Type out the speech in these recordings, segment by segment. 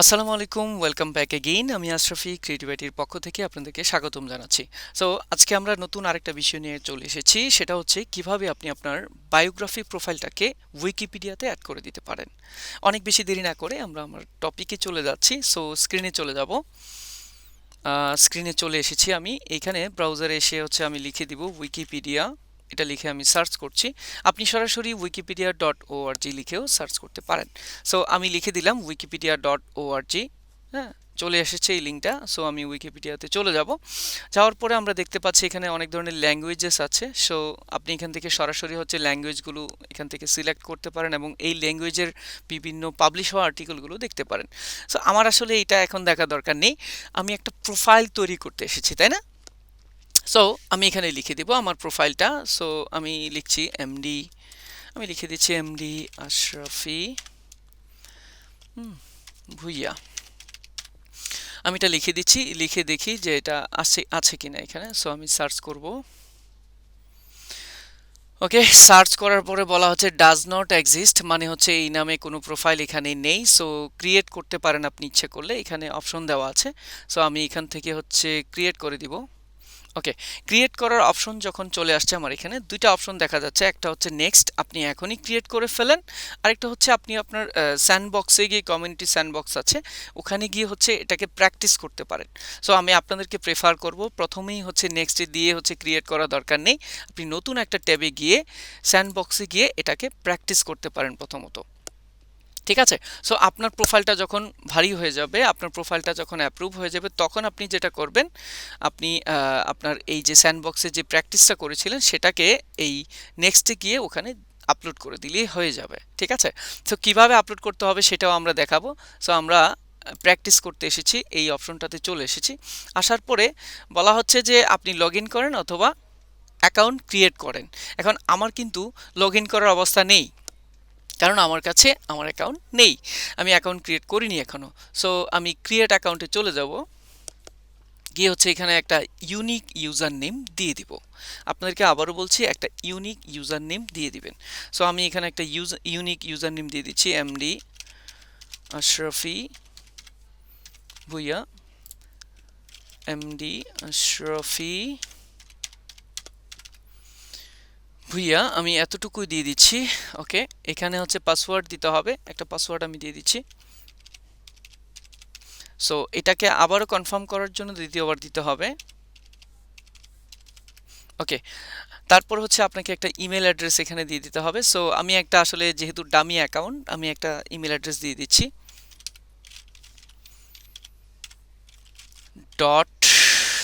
আসসালামু আলাইকুম, welcome back again. আমি আশরাফি ক্রিয়েটিভিটির পক্ষ থেকে আপনাদেরকে স্বাগতম জানাচ্ছি। সো আজকে আমরা নতুন আরেকটা বিষয় নিয়ে চলে এসেছি, সেটা হচ্ছে কিভাবে আপনি আপনার বায়োগ্রাফি প্রোফাইলটাকে উইকিপিডিয়াতে অ্যাড করে দিতে পারেন। অনেক বেশি দেরি না করে আমরা আমার টপিকে চলে যাচ্ছি। সো স্ক্রিনে চলে যাব। স্ক্রিনে চলে এসেছি আমি। এইখানে ব্রাউজারে এসে আমি লিখে দিব উইকিপিডিয়া। এটা লিখে আমি সার্চ করছি। আপনি সরাসরি wikipedia.org লিখেও সার্চ করতে পারেন। সো আমি লিখে দিলাম wikipedia.org। হ্যাঁ, চলে এসেছে এই লিঙ্কটা। সো আমি উইকিপিডিয়াতে চলে যাব। যাওয়ার পরে আমরা দেখতে পাচ্ছি এখানে অনেক ধরনের ল্যাঙ্গুয়েজেস আছে। সো আপনি এখান থেকে সরাসরি ল্যাঙ্গুয়েজগুলো এখান থেকে সিলেক্ট করতে পারেন এবং এই ল্যাঙ্গুয়েজের বিভিন্ন পাবলিশ হওয়া আর্টিকেলগুলো দেখতে পারেন। সো আমার আসলে এটা এখন দেখা দরকার নেই। আমি একটা প্রোফাইল তৈরি করতে এসেছি, তাই না? সো আমি এখানে লিখে দিব আমার প্রোফাইলটা। সো আমি লিখছি এমডি, আমি লিখে দিচ্ছি এমডি আশরাফি ভুইয়া। আমি এটা লিখে দিচ্ছি, লিখে দেখি যে এটা আছে আছে কিনা এখানে। সো আমি সার্চ করব। ওকে, সার্চ করার পরে বলা হচ্ছে ডাজ নট এক্সিস্ট, মানে হচ্ছে এই নামে কোনো প্রোফাইল এখানে নেই। সো ক্রিয়েট করতে পারেন আপনি ইচ্ছে করলে, এখানে অপশন দেওয়া আছে। সো আমি এখান থেকে ক্রিয়েট করে দিব। ওকে, ক্রিয়েট করার অপশন যখন চলে আসছে আমার এখানে দুইটা অপশন দেখা যাচ্ছে। একটা হচ্ছে নেক্সট, আপনি এখনই ক্রিয়েট করে ফেলেন। আরেকটা হচ্ছে আপনি আপনার স্যান্ডবক্সে গিয়ে, কমিউনিটি স্যান্ডবক্স আছে, ওখানে গিয়ে এটাকে প্র্যাকটিস করতে পারেন। সো আমি আপনাদেরকে প্রেফার করব প্রথমেই নেক্সটে দিয়ে ক্রিয়েট করা দরকার নেই। আপনি নতুন একটা ট্যাবে গিয়ে স্যান্ডবক্সে গিয়ে এটাকে প্র্যাকটিস করতে পারেন প্রথমত। ঠিক আছে? সো আপনার প্রোফাইলটা যখন ভারী হয়ে যাবে, আপনার প্রোফাইলটা যখন অ্যাপ্রুভ হয়ে যাবে, তখন আপনি যেটা করবেন, আপনি আপনার এই যে স্যান্ডবক্সে যে প্র্যাকটিসটা করেছিলেন সেটাকে এই নেক্সটে গিয়ে ওখানে আপলোড করে দিলেই হয়ে যাবে। ঠিক আছে? সো কিভাবে আপলোড করতে হবে সেটাও আমরা দেখাবো। সো আমরা প্র্যাকটিস করতে এসেছি, এই অপশনটাতে চলে এসেছি। আসার পরে বলা হচ্ছে যে আপনি লগ ইন করেন অথবা অ্যাকাউন্ট ক্রিয়েট করেন। এখন আমার কিন্তু লগ ইন করার অবস্থা নেই, কারণ আমার কাছে আমার অ্যাকাউন্ট নেই। আমি অ্যাকাউন্ট ক্রিয়েট করিনি এখনো। সো আমি ক্রিয়েট অ্যাকাউন্টে চলে যাব। গিয়ে এখানে একটা ইউনিক ইউজার নেম দিয়ে দিব। আপনাদেরকে আবারও বলছি, একটা ইউনিক ইউজার নেম দিয়ে দিবেন। সো আমি এখানে একটা ইউনিক ইউজার নেম দিয়ে দিচ্ছি, এমডি আশরাফি ভুইয়া। এমডি আশরাফি ভুইয়া, আমি এতটুকুই দিয়ে দিচ্ছি। ওকে, এখানে পাসওয়ার্ড দিতে হবে, একটা পাসওয়ার্ড আমি দিয়ে দিচ্ছি। সো এটাকে আবারও কনফার্ম করার জন্য দ্বিতীয়বার দিতে হবে। ওকে, তারপর আপনাকে একটা ইমেল অ্যাড্রেস এখানে দিয়ে দিতে হবে। সো আমি একটা, যেহেতু ডামি অ্যাকাউন্ট, আমি একটা ইমেল অ্যাড্রেস দিয়ে দিচ্ছি,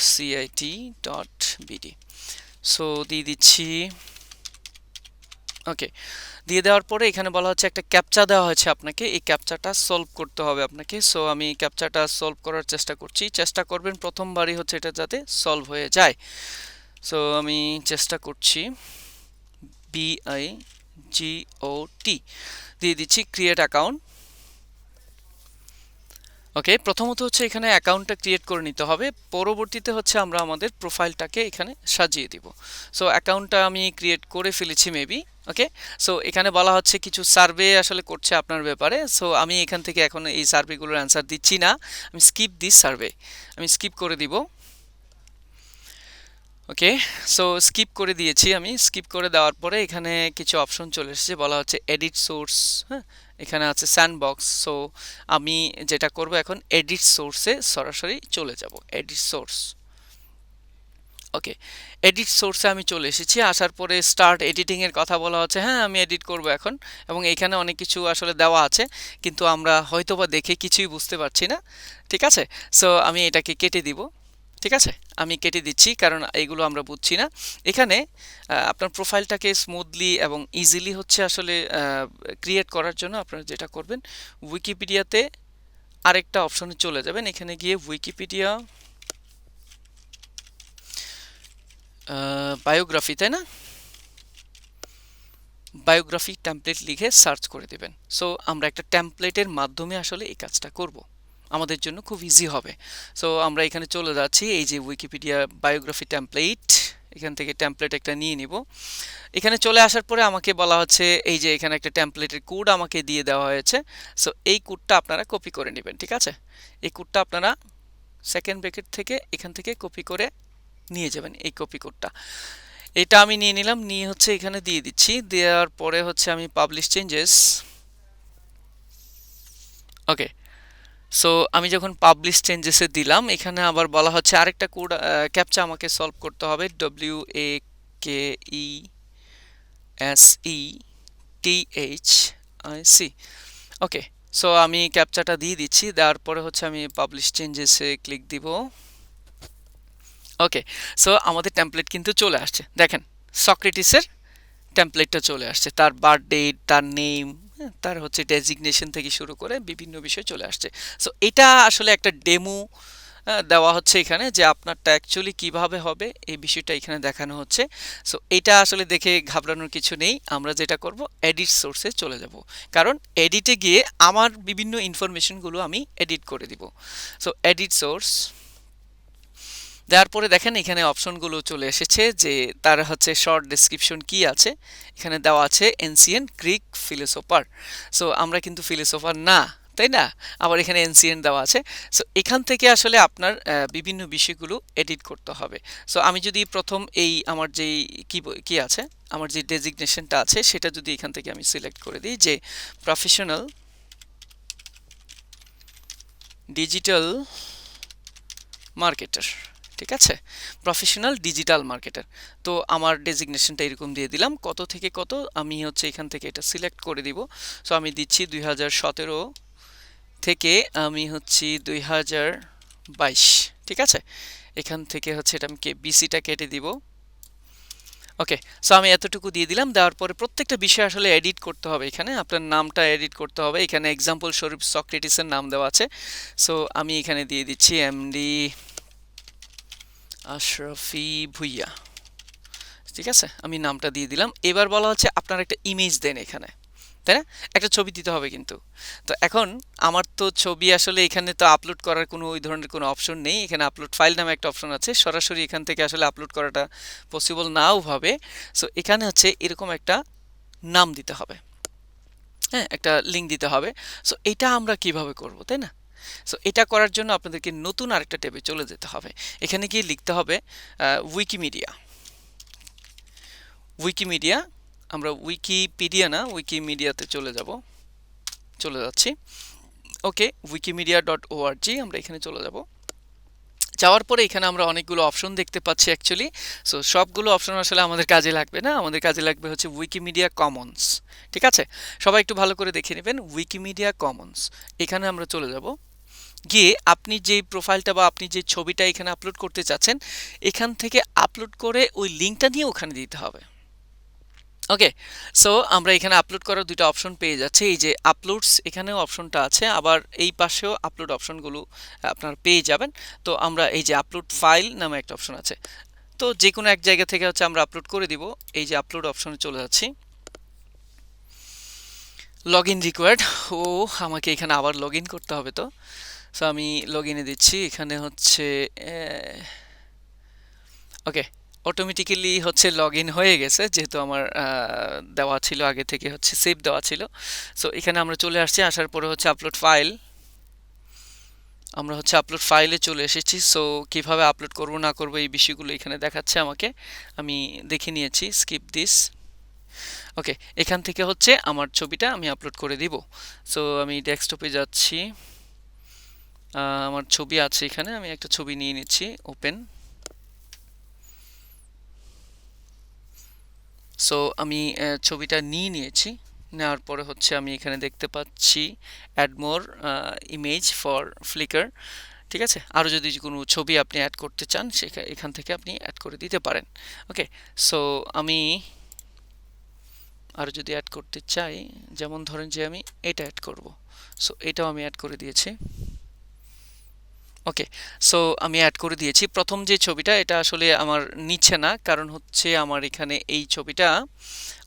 .cit.bd। সো দিয়ে দিচ্ছি। ওকে, দিয়ে দেওয়ার পরে এখানে বলা হচ্ছে একটা ক্যাপচা দেওয়া হয়েছে আপনাকে, এই ক্যাপচাটা সলভ করতে হবে আপনাকে। সো আমি ক্যাপচাটা সলভ করার চেষ্টা করছি। চেষ্টা করবেন প্রথমবারই এটা যাতে সলভ হয়ে যায়। সো আমি চেষ্টা করছি। BIGOT দিয়ে দিচ্ছি, ক্রিয়েট অ্যাকাউন্ট। ওকে, প্রথমত এখানে অ্যাকাউন্টটা ক্রিয়েট করে নিতে হবে, পরবর্তীতে আমরা আমাদের প্রোফাইলটাকে এখানে সাজিয়ে দিব। সো অ্যাকাউন্টটা আমি ক্রিয়েট করে ফেলেছি মেবি। ওকে, সো এখানে বলা হচ্ছে কিছু সার্ভে করছে আপনার ব্যাপারে। সো আমি এখান থেকে এখন এই সার্ভেগুলোর অ্যান্সার দিচ্ছি না, আমি স্কিপ দিস সার্ভে, আমি স্কিপ করে দিব। ওকে, সো স্কিপ করে দিয়েছি। আমি স্কিপ করে দেওয়ার পরে এখানে কিছু অপশন চলে এসেছে, বলা হচ্ছে এডিট সোর্স। হ্যাঁ, এখানে আছে স্যান্ডবক্স। সো আমি যেটা করব, এখন এডিট সোর্সে সরাসরি চলে যাব, এডিট সোর্স। ওকে, এডিট সোর্সে আমি চলে এসেছি। আসার পরে স্টার্ট এডিটিং এর কথা বলা হচ্ছে। হ্যাঁ, আমি এডিট করব এখন, এবং এখানে অনেক কিছু দেওয়া আছে, কিন্তু আমরা হয়তোবা দেখে কিছুই বুঝতে পারছি না। ঠিক আছে? সো আমি এটাকে কেটে দিব। ঠিক আছে, আমি কেটে দিচ্ছি, কারণ এইগুলো আমরা বুঝছি না। এখানে আপনার প্রোফাইলটাকে স্মুথলি এবং ইজিলি ক্রিয়েট করার জন্য আপনারা যেটা করবেন, উইকিপিডিয়াতে আরেকটা অপশনে চলে যাবেন। এখানে গিয়ে উইকিপিডিয়া বায়োগ্রাফি, তাই না? বায়োগ্রাফি টেমপ্লেট লিখে সার্চ করে দেবেন। সো আমরা একটা টেমপ্লেটের মাধ্যমে এই কাজটা করব, আমাদের জন্য খুব ইজি হবে। সো আমরা এখানে চলে যাচ্ছি, এই যে উইকিপিডিয়া বায়োগ্রাফি টেমপ্লেট, এখান থেকে টেমপ্লেট একটা নিয়ে নিব। এখানে চলে আসার পরে আমাকে বলা হচ্ছে এই যে এখানে একটা টেমপ্লেটের কোড আমাকে দিয়ে দেওয়া হয়েছে। সো এই কোডটা আপনারা কপি করে নেবেন, ঠিক আছে? এই কোডটা আপনারা সেকেন্ড ব্র্যাকেট থেকে এখান থেকে কপি করে নিয়ে যাবেন, এই কপি কোডটা। এটা আমি নিয়ে নিলাম, নিয়ে হচ্ছে এখানে দিয়ে দিচ্ছি। দেওয়ার পরে হচ্ছে আমি পাবলিশ চেঞ্জেস। ওকে, সো আমি যখন পাবলিশ চেঞ্জেসে দিলাম, এখানে আবার বলা হচ্ছে আরেকটা কোড ক্যাপচা আমাকে সলভ করতে হবে, WAKESETHIC। ওকে, সো আমি ক্যাপচাটা দিয়ে দিচ্ছি। দেওয়ার পরে হচ্ছে আমি পাবলিশ চেঞ্জেসে ক্লিক দিব। ওকে, সো আমাদের টেমপ্লেট কিন্তু চলে আসছে। দেখেন, সক্রেটিসের টেমপ্লেটটা চলে আসছে, তার বার্থ ডেট, তার নেম, তার হচ্ছে ডেজিগনেশন থেকে শুরু করে বিভিন্ন বিষয় চলে আসছে। সো এটা আসলে একটা ডেমো দেওয়া হচ্ছে এখানে, যে আপনারটা অ্যাকচুয়ালি কিভাবে হবে এই বিষয়টা এখানে দেখানো হচ্ছে। সো এটা আসলে দেখে ঘাবড়ানোর কিছু নেই। আমরা যেটা করব, এডিট সোর্সে চলে যাব, কারণ এডিটে গিয়ে আমার বিভিন্ন ইনফরমেশনগুলো আমি এডিট করে দিব। সো এডিট সোর্স দেওয়ার পরে দেখেন এখানে অপশনগুলো চলে এসেছে, যে তার হচ্ছে শর্ট ডেসক্রিপশন কি আছে। এখানে দেওয়া আছে এনসিয়েন্ট গ্রিক ফিলোসোফার। সো আমরা কিন্তু ফিলোসোফার না, তাই না? আবার এখানে এনসিয়েন্ট দেওয়া আছে। সো এখান থেকে আসলে আপনার বিভিন্ন বিষয়গুলো এডিট করতে হবে। সো আমি যদি প্রথম এই আমার যেই কি আছে, আমার যে ডেজিগনেশনটা আছে, সেটা যদি এখান থেকে আমি সিলেক্ট করে দিই, যে প্রফেশনাল ডিজিটাল মার্কেটার, ঠিক আছে? Professional digital marketer. তো আমার ডেজিগনেশনটা এরকম দিয়ে দিলাম, কত থেকে কত আমি হচ্ছে এখান থেকে এটা সিলেক্ট করে দিব। সো আমি দিচ্ছি 2017 থেকে আমি হচ্ছি 2022, ঠিক আছে? এখান থেকে হচ্ছে এটা আমি বিসিটা কেটে দিব। ওকে, সো আমি এতটুকু দিয়ে দিলাম। দেওয়ার পরে প্রত্যেকটা বিষয় আসলে এডিট করতে হবে। এখানে আপনার নামটা এডিট করতে হবে। এখানে এক্সাম্পল স্বরূপ সক্রেটিসের নাম দেওয়া আছে। সো আমি এখানে দিয়ে দিচ্ছি এমডি আশরাফি ভুইয়া, ঠিক আছে? আমি নামটা দিয়ে দিলাম। এবার বলা হচ্ছে আপনার একটা ইমেজ দেন এখানে, তাই না? একটা ছবি দিতে হবে কিন্তু। তো এখন আমার তো ছবি আসলে এখানে তো আপলোড করার কোনো ওই ধরনের কোনো অপশন নেই। এখানে আপলোড ফাইল নামে একটা অপশন আছে, সরাসরি এখান থেকে আসলে আপলোড করাটা পসিবল নাও ভাবে। সো এখানে হচ্ছে এরকম একটা নাম দিতে হবে, হ্যাঁ, একটা লিঙ্ক দিতে হবে। সো এটা আমরা কিভাবে করব, তাই না? সো এটা করার জন্য আপনাদেরকে নতুন আরেকটা ট্যাবে চলে যেতে হবে। এখানে গিয়ে লিখতে হবে উইকিমিডিয়া। উইকিমিডিয়া, আমরা উইকিপিডিয়া না, উইকিমিডিয়াতে চলে যাচ্ছি। ওকে, wikimedia.org, আমরা এখানে চলে যাব। যাওয়ার পরে এখানে আমরা অনেকগুলো অপশন দেখতে পাচ্ছি অ্যাকচুয়ালি। সো সবগুলো অপশন আসলে আমাদের কাজে লাগবে না, আমাদের কাজে লাগবে হচ্ছে উইকিমিডিয়া কমন্স, ঠিক আছে? সবাই একটু ভালো করে দেখে নেবেন, উইকিমিডিয়া কমন্স। এখানে আমরা চলে যাব। গিয়ে আপনি যে প্রোফাইলটা বা আপনি যে ছবিটা এখানে আপলোড করতে চাচ্ছেন, এখান থেকে আপলোড করে ওই লিঙ্কটা নিয়ে ওখানে দিতে হবে। ওকে, সো আমরা এখানে আপলোড করার দুটো অপশন পেয়ে যাচ্ছি। এই যে আপলোডস, এখানেও অপশনটা আছে, আবার এই পাশেও আপলোড অপশনগুলো আপনারা পেয়ে যাবেন। তো আমরা এই যে আপলোড ফাইল নামে একটা অপশন আছে, তো যে কোনো এক জায়গা থেকে হচ্ছে আমরা আপলোড করে দিব। এই যে আপলোড অপশনে চলে যাচ্ছি। লগ ইন রিকোয়ার্ড, ও আমাকে এখানে আবার লগ ইন করতে হবে। তো সো আমি লগ ইনে দিচ্ছি। এখানে হচ্ছে ওকে, অটোমেটিক্যালি হচ্ছে লগ ইন হয়ে গেছে, যেহেতু আমার দেওয়া ছিল আগে থেকে, হচ্ছে সেভ দেওয়া ছিল। সো এখানে আমরা চলে আসছি, আসার পরে হচ্ছে আপলোড ফাইল, আমরা হচ্ছে আপলোড ফাইলে চলে এসেছি। সো কিভাবে আপলোড করব না করব এই বিষয়গুলো এখানে দেখাচ্ছে আমাকে, আমি দেখে নিয়েছি, স্কিপ দিস। ওকে, এখান থেকে হচ্ছে আমার ছবিটা আমি আপলোড করে দিব। সো আমি ডেস্কটপে যাচ্ছি, আমার ছবি আছে এখানে, আমি একটা ছবি নিয়ে নিচ্ছি, ওপেন। সো আমি ছবিটা নিয়ে নিয়েছি। নেওয়ার পরে হচ্ছে আমি এখানে দেখতে পাচ্ছি add more image for Flickr, ঠিক আছে? আরও যদি কোনো ছবি আপনি অ্যাড করতে চান, এখান থেকে আপনি অ্যাড করে দিতে পারেন। ওকে, সো আমি আরও যদি অ্যাড করতে চাই, যেমন ধরেন যে আমি এটা অ্যাড করব, সো এটাও আমি অ্যাড করে দিয়েছি। ওকে, সো আমি অ্যাড করে দিয়েছি। প্রথম যে ছবিটা, এটা আসলে আমার নিচ্ছে না, কারণ হচ্ছে আমার এখানে এই ছবিটা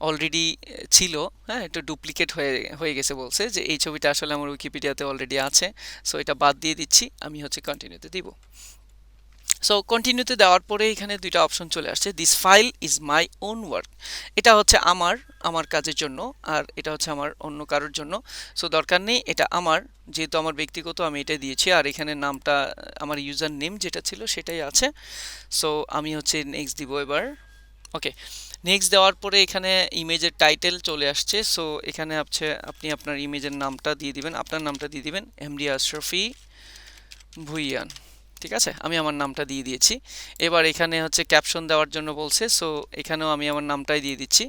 অলরেডি ছিল, হ্যাঁ, এটা ডুপ্লিকেট হয়ে গেছে, বলছে যে এই ছবিটা আসলে আমার উইকিপিডিয়াতে অলরেডি আছে। সো এটা বাদ দিয়ে দিচ্ছি, আমি হচ্ছে কন্টিনিউতে দিব। সো কন্টিনিউতে দেওয়ার পরে এখানে দুইটা অপশন চলে আসছে, this file is my own work. এটা হচ্ছে আমার আমার কাজের জন্য, আর এটা হচ্ছে আমার অন্য কারোর জন্য। সো দরকার নেই, এটা আমার, যেহেতু আমার ব্যক্তিগত আমি এটা দিয়েছি, আর এখানে নামটা আমার ইউজার নেম যেটা ছিল সেটাই আছে। সো আমি হচ্ছে নেক্সট দিব এবার। ওকে, নেক্সট দেওয়ার পরে এখানে ইমেজের টাইটেল চলে আসছে। সো এখানে হচ্ছে আপনি আপনার ইমেজের নামটা দিয়ে দিবেন, আপনার নামটা দিয়ে দিবেন, এমডি আশরাফি ভুইয়ান। ঠিক আছে, আমি আমার নামটা দিয়ে দিয়েছি। এবার এখানে হচ্ছে ক্যাপশন দেওয়ার জন্য বলছে, সো এখানেও আমি আমার নামটাই দিয়ে দিচ্ছি।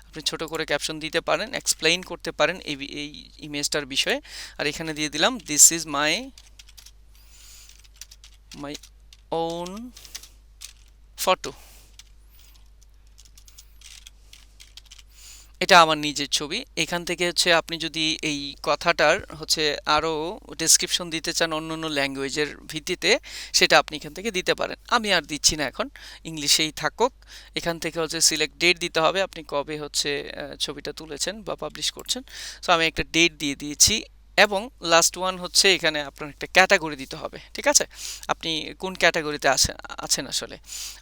আপনি ছোট করে ক্যাপশন দিতে পারেন, এক্সপ্লেইন করতে পারেন এই ইমেজটার বিষয়ে। আর এখানে দিয়ে দিলাম, this is my my own photo. এটা আমার নিজের ছবি। এখান থেকে হচ্ছে আপনি যদি এই কথাটার হচ্ছে আরও ডেসক্রিপশন দিতে চান অন্য অন্য ল্যাঙ্গুয়েজের ভিত্তিতে, সেটা আপনি এখান থেকে দিতে পারেন। আমি আর দিচ্ছি না, এখন ইংলিশেই থাকুক। এখান থেকে হচ্ছে সিলেক্ট ডেট দিতে হবে, আপনি কবে হচ্ছে ছবিটা তুলেছেন বা পাবলিশ করছেন। সো আমি একটা ডেট দিয়ে দিয়েছি, এবং লাস্ট ওয়ান হচ্ছে এখানে আপনার একটা ক্যাটাগরি দিতে হবে। ঠিক আছে, আপনি কোন ক্যাটাগরিতে আছেন আসলে।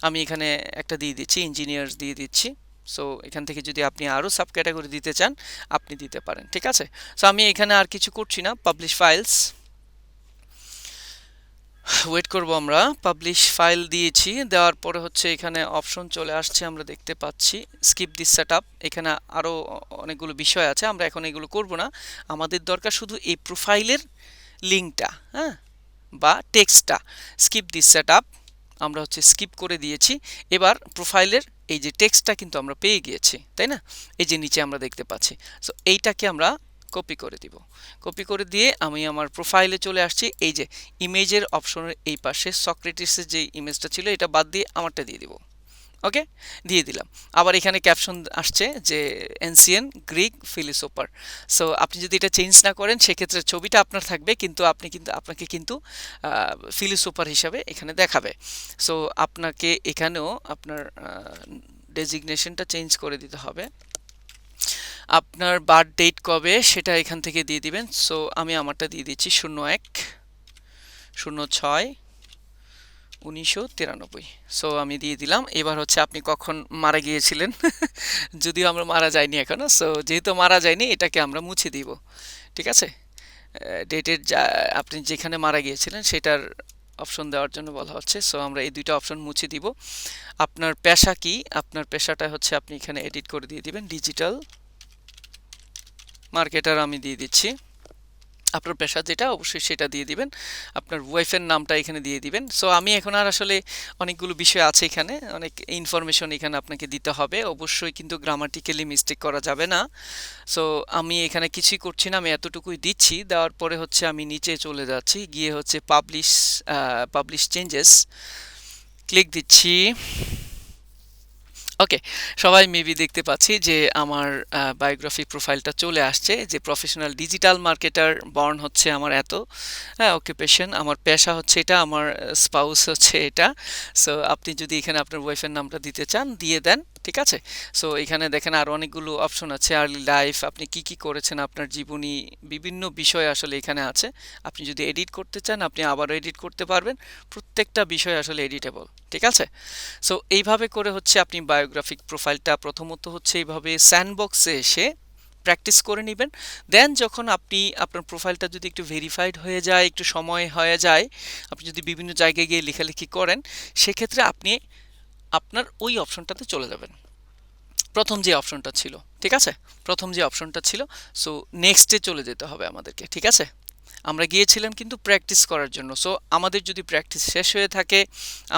আমি এখানে একটা দিয়ে দিচ্ছি, ইঞ্জিনিয়ার্স দিয়ে দিচ্ছি। সো এখান থেকে যদি আপনি আরও সাব ক্যাটাগরি দিতে চান আপনি দিতে পারেন। ঠিক আছে, সো আমি এখানে আর কিছু করছি না, পাবলিশ ফাইলস, ওয়েট করব আমরা। পাবলিশ ফাইল দিয়েছি, দেওয়ার পরে হচ্ছে এখানে অপশন চলে আসছে, আমরা দেখতে পাচ্ছি স্কিপ দিস সেটআপ। এখানে আরও অনেকগুলো বিষয় আছে, আমরা এখন এগুলো করব না। আমাদের দরকার শুধু এই প্রোফাইলের লিঙ্কটা, হ্যাঁ, বা টেক্সটটা। স্কিপ দিস সেটআপ আমরা হচ্ছে স্কিপ করে দিয়েছি। এবার প্রোফাইলের এই যে টেক্সটটা কিন্তু আমরা পেয়ে গিয়েছি, তাই না? এই যে নিচে আমরা দেখতে পাচ্ছি। সো এইটাকে আমরা কপি করে দিব। কপি করে দিয়ে আমি আমার প্রোফাইলে চলে আসছি। এই যে ইমেজের অপশনের এই পাশে সক্রেটিসের যে ইমেজটা ছিল এটা বাদ দিয়ে আমারটা দিয়ে দিব। ওকে, দিয়ে দিলাম। আবার এখানে ক্যাপশন আসছে যে এনসিয়েন গ্রিক ফিলোসোফার। সো আপনি যদি এটা চেঞ্জ না করেন সেক্ষেত্রে ছবিটা আপনার থাকবে, কিন্তু আপনাকে কিন্তু ফিলোসোফার হিসাবে এখানে দেখাবে। সো আপনাকে এখানেও আপনার ডেজিগনেশনটা চেঞ্জ করে দিতে হবে। আপনার বার্থ ডেট কবে সেটা এখান থেকে দিয়ে দিবেন। সো আমি আমারটা দিয়ে দিচ্ছি 01/06/1993। সো আমি দিয়ে দিলাম। এবার হচ্ছে আপনি কখন মারা গিয়েছিলেন যদিও আমরা মারা যাইনি এখনো, সো যেহেতু মারা যায়নি এটাকে আমরা মুছে দিব। ঠিক আছে, ডেটের আপনি যেখানে মারা গিয়েছিলেন সেটার অপশন দেওয়ার জন্য বলা হচ্ছে। সো আমরা এই দুইটা অপশন মুছে দিব। আপনার পেশা কি, আপনার পেশাটা হচ্ছে আপনি এখানে এডিট করে দিয়ে দিবেন, ডিজিটাল মার্কেটার আমি দিয়ে দিচ্ছি। আপনার পেশা যেটা অবশ্যই সেটা দিয়ে দিবেন। আপনার ওয়াইফের নামটা এখানে দিয়ে দিবেন। সো আমি এখন আর আসলে অনেকগুলো বিষয় আছে এখানে, অনেক ইনফরমেশন এখানে আপনাকে দিতে হবে অবশ্যই, কিন্তু গ্রামাটিক্যালি মিস্টেক করা যাবে না। সো আমি এখানে কিছুই করছি না, আমি এতটুকুই দিচ্ছি। দেওয়ার পরে হচ্ছে আমি নিচে চলে যাচ্ছি, গিয়ে হচ্ছে পাবলিশ চেঞ্জেস ক্লিক দিচ্ছি। ওকে, সবাই মেবি দেখতে পাচ্ছি যে আমার বায়োগ্রাফি প্রোফাইলটা চলে আসছে, যে প্রফেশনাল ডিজিটাল মার্কেটার, বর্ন হচ্ছে আমার এত, হ্যাঁ, অকুপেশন আমার পেশা হচ্ছে এটা, আমার স্পাউস হচ্ছে এটা। সো আপনি যদি এখানে আপনার ওয়াইফের নামটা দিতে চান দিয়ে দেন। ঠিক আছে, সো এখানে দেখেন আরও অনেকগুলো অপশন আছে, আর্লি লাইফ, আপনি কি কি করেছেন, আপনার জীবনী, বিভিন্ন বিষয় আসলে এখানে আছে। আপনি যদি এডিট করতে চান আপনি আবারও এডিট করতে পারবেন, প্রত্যেকটা বিষয় আসলে এডিটেবল। ঠিক আছে, সো এইভাবে করে হচ্ছে আপনি বায়োগ্রাফিক প্রোফাইলটা প্রথমত হচ্ছে এইভাবে স্যান্ডবক্সে এসে প্র্যাকটিস করে নেবেন। দেন যখন আপনি আপনার প্রোফাইলটা যদি একটু ভেরিফাইড হয়ে যায়, একটু সময় হয়ে যায়, আপনি যদি বিভিন্ন জায়গায় গিয়ে লেখালেখি করেন, সেক্ষেত্রে আপনি আপনার ওই অপশনটাতে চলে যাবেন, প্রথম যে অপশনটা ছিল। ঠিক আছে, প্রথম যে অপশনটা ছিল। সো নেক্সটে চলে যেতে হবে আমাদেরকে। ঠিক আছে, আমরা গিয়েছিলাম কিন্তু প্র্যাকটিস করার জন্য। সো আমাদের যদি প্র্যাকটিস শেষ হয়ে থাকে,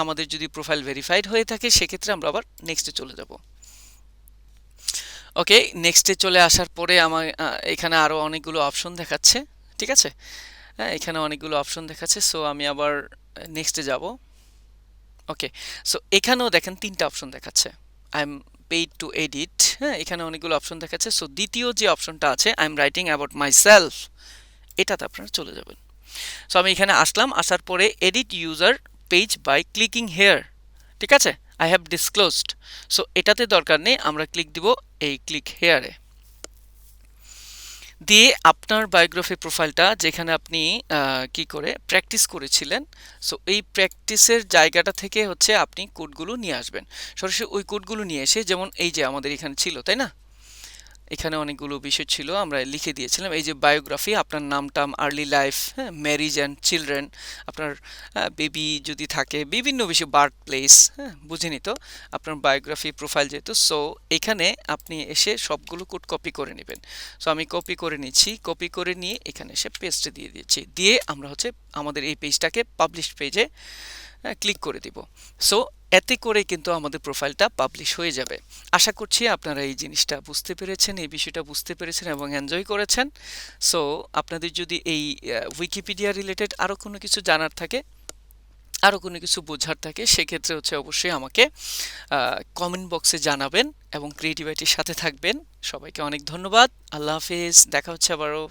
আমাদের যদি প্রোফাইল ভেরিফাইড হয়ে থাকে, সেক্ষেত্রে আমরা আবার নেক্সটে চলে যাব। ওকে, নেক্সটে চলে আসার পরে আমার এখানে আরও অনেকগুলো অপশন দেখাচ্ছে। ঠিক আছে, হ্যাঁ, এখানে অনেকগুলো অপশন দেখাচ্ছে। সো আমি আবার নেক্সটে যাব। ওকে, সো এখানেও দেখেন তিনটা অপশন দেখাচ্ছে, I am paid two edit. হ্যাঁ, এখানে অনেকগুলো অপশন দেখাচ্ছে। সো দ্বিতীয় যে অপশনটা আছে, I am writing about my self, এটাতে আপনারা চলে যাবেন। সো আমি এখানে আসলাম, আসার পরে edit user page by clicking here. ঠিক আছে, আই হ্যাভ ডিসক্লোজড। সো এটাতে দরকার নেই, আমরা ক্লিক দিব এই ক্লিক হেয়ারে। দিয়ে আপনার বায়োগ্রাফি প্রোফাইলটা যেখানে আপনি কি করে প্র্যাকটিস করেছিলেন, সো এই প্র্যাকটিসের জায়গাটা থেকে হচ্ছে আপনি কোডগুলো নিয়ে আসবেন। সরাসরি ওই কোডগুলো নিয়ে এসে, যেমন এই যে আমাদের এখানে ছিল, তাই না? এখানে অনেকগুলো বিষয় ছিল, আমরা লিখে দিয়েছিলাম। এই যে বায়োগ্রাফি, আপনার নাম টাম, আর্লি লাইফ, হ্যাঁ, ম্যারিজ অ্যান্ড চিলড্রেন, আপনার বেবি যদি থাকে, বিভিন্ন বিষয়, বার্থ প্লেস, হ্যাঁ, বুঝিনি তো, আপনার বায়োগ্রাফি প্রোফাইল যেহেতু, সো এখানে আপনি এসে সবগুলো কোড কপি করে নেবেন। সো আমি কপি করে নিচ্ছি, কপি করে নিয়ে এখানে এসে পেস্টে দিয়ে দিচ্ছি, দিয়ে আমরা হচ্ছে আমাদের এই পেজটাকে পাবলিশ পেজে ক্লিক করে দিব। সো এতে করে কিন্তু আমাদের প্রোফাইলটা পাবলিশ হয়ে যাবে। আশা করছি আপনারা এই জিনিসটা বুঝতে পেরেছেন, এই বিষয়টা বুঝতে পেরেছেন এবং এনজয় করেছেন। সো আপনাদের যদি এই উইকিপিডিয়া রিলেটেড আরও কোনো কিছু জানার থাকে, আরও কোনো কিছু বোঝার থাকে, সেক্ষেত্রে হচ্ছে অবশ্যই আমাকে কমেন্ট বক্সে জানাবেন এবং ক্রিয়েটিভিটির সাথে থাকবেন। সবাইকে অনেক ধন্যবাদ। আল্লাহ হাফেজ, দেখা হচ্ছে আবারও।